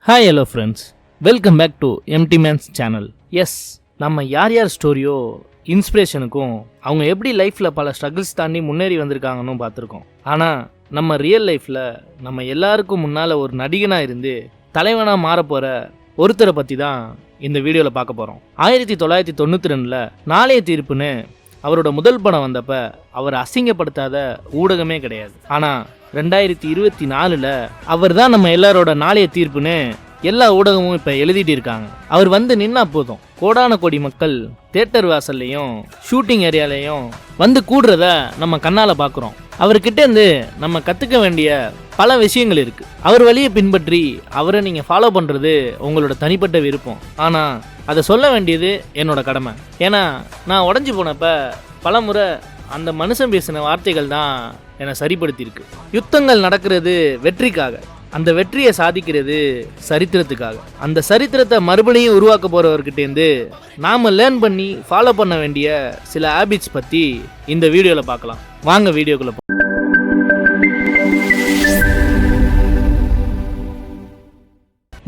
Hi hello friends, welcome back to MT man's channel. Yes, நம்ம யார் யார் ஸ்டோரியோ இன்ஸ்பிரேஷனுக்கும் அவங்க எப்படி லைஃப்பில் பல ஸ்ட்ரகிள்ஸ் தாண்டி முன்னேறி வந்திருக்காங்கன்னு பார்த்துருக்கோம். ஆனால் நம்ம ரியல் லைஃப்பில் நம்ம எல்லாருக்கும் முன்னால் ஒரு நடிகனாக இருந்து தலைவனாக மாறப்போகிற ஒருத்தரை பற்றி தான் இந்த வீடியோவில் பார்க்க போகிறோம். 1992 நாளைய தீர்ப்புன்னு அவரோட முதல் படம் வந்தப்ப அவர் அசிங்கப்படுத்தாத ஊடகமே கிடையாது. ஆனால் 2024 அவர் தான் நம்ம எல்லாரோட நாளைய தீர்ப்புன்னு எல்லா ஊடகமும் இப்போ எழுதிட்டு இருக்காங்க. அவர் வந்து நின்னா போதும், கோடான கோடி மக்கள் தியேட்டர் வாசல்லையும் ஷூட்டிங் ஏரியாலையும் வந்து கூடுறத நம்ம கண்ணால் பார்க்குறோம். அவர்கிட்ட இருந்து நம்ம கற்றுக்க வேண்டிய பல விஷயங்கள் இருக்குது. அவர் வழியை பின்பற்றி அவரை நீங்கள் ஃபாலோ பண்ணுறது உங்களோட தனிப்பட்ட விருப்பம். ஆனால் அதை சொல்ல வேண்டியது என்னோட கடமை. ஏன்னா நான் உடஞ்சி போனப்ப பல முறை அந்த மனுஷன் பேசின வார்த்தைகள் தான் என்னை சரிப்படுத்தியிருக்கு. யுத்தங்கள் நடக்கிறது வெற்றிக்காக, அந்த வெற்றியை சாதிக்கிறது சரித்திரத்துக்காக. அந்த சரித்திரத்தை மறுபடியும் உருவாக்க போகிறவர்கிட்டேருந்து நாம் லேர்ன் பண்ணி ஃபாலோ பண்ண வேண்டிய சில ஹேபிட்ஸ் பற்றி இந்த வீடியோவில் பார்க்கலாம். வாங்க வீடியோக்குள்ளே போ.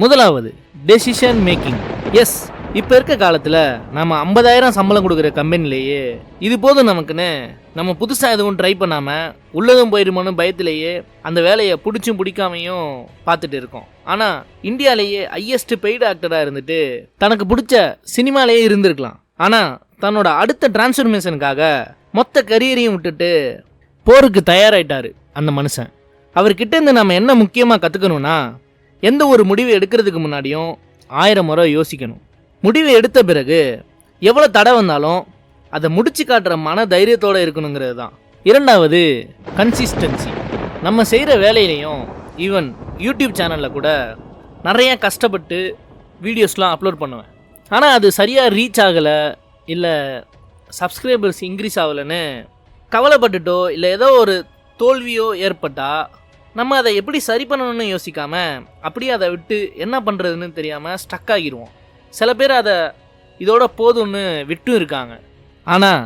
முதலாவது, டெசிஷன் மேக்கிங். எஸ், இப்போ இருக்க காலத்தில் நம்ம 50,000 சம்பளம் கொடுக்குற கம்பெனிலேயே இது போதும் நமக்குன்னு நம்ம புதுசாக எதுவும் ட்ரை பண்ணாமல் உள்ளதும் போயிடுமோன்னு பயத்திலேயே அந்த வேலையை பிடிச்சும் பிடிக்காமையும் பார்த்துட்டு இருக்கோம். ஆனால் இந்தியாவிலேயே ஹையஸ்ட் பெய்டு ஆக்டராக இருந்துட்டு தனக்கு பிடிச்ச சினிமாலேயே இருந்திருக்கலாம். ஆனால் தன்னோட அடுத்த டிரான்ஸ்ஃபர்மேஷனுக்காக மொத்த கரியரையும் விட்டுட்டு போருக்கு தயாராகிட்டார் அந்த மனுஷன். அவர்கிட்டேருந்து நம்ம என்ன முக்கியமாக கற்றுக்கணும்னா, எந்த ஒரு முடிவு எடுக்கிறதுக்கு முன்னாடியும் 1000 முறை யோசிக்கணும். முடிவை எடுத்த பிறகு எவ்வளோ தடை வந்தாலும் அதை முடிச்சு காட்டுற மன தைரியத்தோடு இருக்கணுங்கிறது தான். இரண்டாவது, கன்சிஸ்டன்சி. நம்ம செய்கிற வேலையிலையும் ஈவன் யூடியூப் சேனலில் கூட நிறையா கஷ்டப்பட்டு வீடியோஸ்லாம் அப்லோட் பண்ணுவேன். ஆனால் அது சரியாக ரீச் ஆகலை, இல்லை சப்ஸ்கிரைபர்ஸ் இன்க்ரீஸ் ஆகலைன்னு கவலைப்பட்டுட்டோ இல்லை ஏதோ ஒரு தோல்வியோ ஏற்பட்டால் நம்ம அதை எப்படி சரி பண்ணணும்னு யோசிக்காமல் அப்படியே அதை விட்டு என்ன பண்ணுறதுன்னு தெரியாமல் ஸ்டக் ஆகிடுவோம். சில பேர் அதை இதோட போதும்னு விட்டும் இருக்காங்க. ஆனால்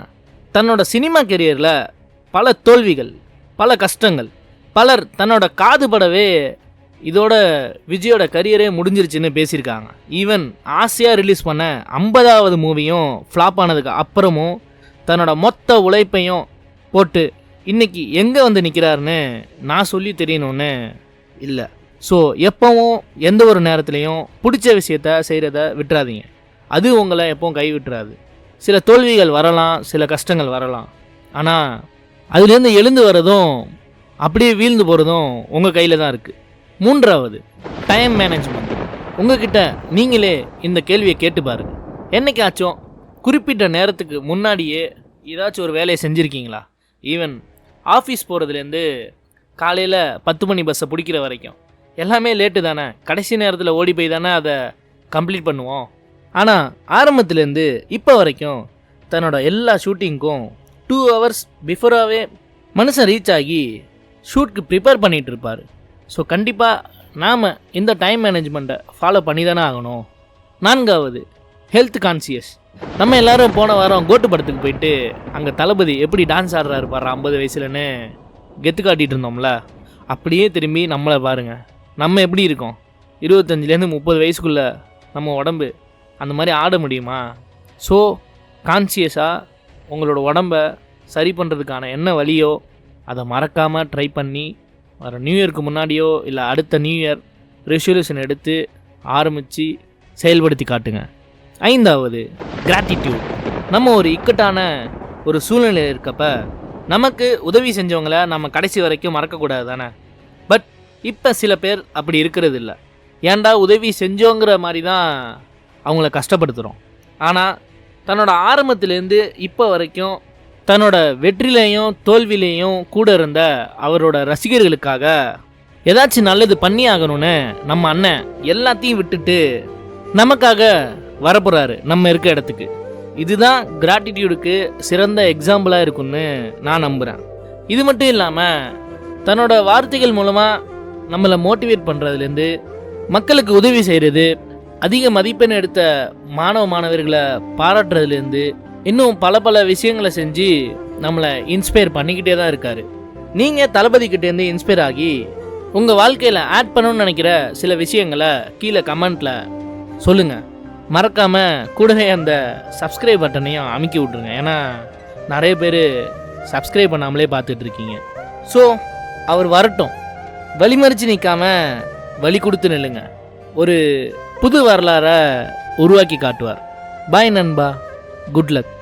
தன்னோட சினிமா கெரியரில் பல தோல்விகள், பல கஷ்டங்கள், பலர் தன்னோட காது படவே இதோட விஜயோட கரியரே முடிஞ்சிருச்சுன்னு பேசியிருக்காங்க. ஈவன் ஆசையாக ரிலீஸ் பண்ண 50வது மூவியும் ஃப்ளாப் ஆனதுக்கு அப்புறமும் தன்னோட மொத்த உழைப்பையும் போட்டு இன்றைக்கி எங்கே வந்து நிற்கிறாருன்னு நான் சொல்லி தெரியணும்னு இல்லை. ஸோ எப்போவும் எந்த ஒரு நேரத்துலையும் பிடிச்ச விஷயத்த செய்கிறத விட்டுறாதீங்க. அது உங்களை எப்பவும் கை விட்டுறாது. சில தோல்விகள் வரலாம், சில கஷ்டங்கள் வரலாம். ஆனால் அதுலேருந்து எழுந்து வர்றதும் அப்படியே வீழ்ந்து போகிறதும் உங்கள் கையில் தான் இருக்குது. மூன்றாவது, டைம் மேனேஜ்மெண்ட். உங்ககிட்ட நீங்களே இந்த கேள்வியை கேட்டு பாருங்கள். என்னைக்காச்சும் குறிப்பிட்ட நேரத்துக்கு முன்னாடியே ஏதாச்சும் ஒரு வேலையை செஞ்சுருக்கீங்களா? ஈவன் ஆஃபீஸ் போகிறதுலேருந்து காலையில் 10 மணி பஸ்ஸை பிடிக்கிற வரைக்கும் எல்லாமே லேட்டு தானே, கடைசி நேரத்தில் ஓடி போய் தானே அதை கம்ப்ளீட் பண்ணுவோம். ஆனால் ஆரம்பத்துலேருந்து இப்போ வரைக்கும் தன்னோட எல்லா ஷூட்டிங்க்கும் 2 hours பிஃபோராகவே மனுஷன் ரீச் ஆகி ஷூட்க்கு ப்ரிப்பேர் பண்ணிகிட்டு இருப்பார். ஸோ கண்டிப்பாக நாம் இந்த டைம் மேனேஜ்மெண்ட்டை ஃபாலோ பண்ணி தானே ஆகணும். நான்காவது, ஹெல்த் கான்சியஸ். நம்ம எல்லோரும் போன வாரம் கோட்டு படத்துக்கு போயிட்டு அங்கே தளபதி எப்படி டான்ஸ் ஆடுறாரு பாரு 50 வயசுலன்னு கெத்து காட்டிகிட்டு இருந்தோம்ல, அப்படியே திரும்பி நம்மளை பாருங்கள். நம்ம எப்படி இருக்கோம்? 25லேருந்து 30 வயசுக்குள்ளே நம்ம உடம்பு அந்த மாதிரி ஆட முடியுமா? ஸோ கான்சியஸாக உங்களோட உடம்பை சரி பண்ணுறதுக்கான என்ன வழியோ அதை மறக்காமல் ட்ரை பண்ணி வர நியூ இயருக்கு முன்னாடியோ இல்லை அடுத்த நியூ இயர் ரெசல்யூஷன் எடுத்து ஆரம்பித்து செயல்படுத்தி காட்டுங்க. ஐந்தாவது, கிராட்டிடியூட். நம்ம ஒரு இக்கட்டான ஒரு சூழ்நிலை இருக்கப்ப நமக்கு உதவி செஞ்சவங்கள நம்ம கடைசி வரைக்கும் மறக்கக்கூடாது தானே. பட் இப்போ சில பேர் அப்படி இருக்கிறது இல்லை. ஏன்டா உதவி செஞ்சோங்கிற மாதிரி தான் அவங்கள கஷ்டப்படுத்துகிறோம். ஆனால் தன்னோட ஆரம்பத்துலேருந்து இப்போ வரைக்கும் தன்னோட வெற்றிலையும் தோல்விலையும் கூட இருந்த அவரோட ரசிகர்களுக்காக ஏதாச்சும் நல்லது பண்ணி ஆகணும்னு நம்ம அண்ணன் எல்லாத்தையும் விட்டுட்டு நமக்காக வரப்போகிறாரு நம்ம இருக்க இடத்துக்கு. இதுதான் கிராட்டிடியூடுக்கு சிறந்த எக்ஸாம்பிளாக இருக்குன்னு நான் நம்புகிறேன். இது மட்டும் இல்லாமல் தன்னோட வார்த்தைகள் மூலமாக நம்மளை மோட்டிவேட் பண்ணுறதுலேருந்து மக்களுக்கு உதவி செய்கிறது, அதிக மதிப்பெண் எடுத்த மாணவர்களை பாராட்டுறதுலேருந்து இன்னும் பல விஷயங்களை செஞ்சு நம்மளை இன்ஸ்பயர் பண்ணிக்கிட்டே தான் இருக்கார். நீங்கள் தளபதிக்கிட்டேருந்து இன்ஸ்பயர் ஆகி உங்கள் வாழ்க்கையில் ஆட் பண்ணணும்னு நினைக்கிற சில விஷயங்களை கீழே கமெண்ட்டில் சொல்லுங்கள். மறக்காமல் கூடவே அந்த சப்ஸ்கிரைப் பட்டனையும் அமுக்கி விட்ருங்க. ஏன்னா நிறைய பேர் சப்ஸ்கிரைப் பண்ணாமலே பார்த்துட்ருக்கீங்க. ஸோ அவர் வரட்டும், வழிமறித்து நிற்காம வழி கொடுத்து நில்லுங்க. ஒரு புது வரலாறை உருவாக்கி காட்டுவார். பாய் நண்பா, குட் லக்.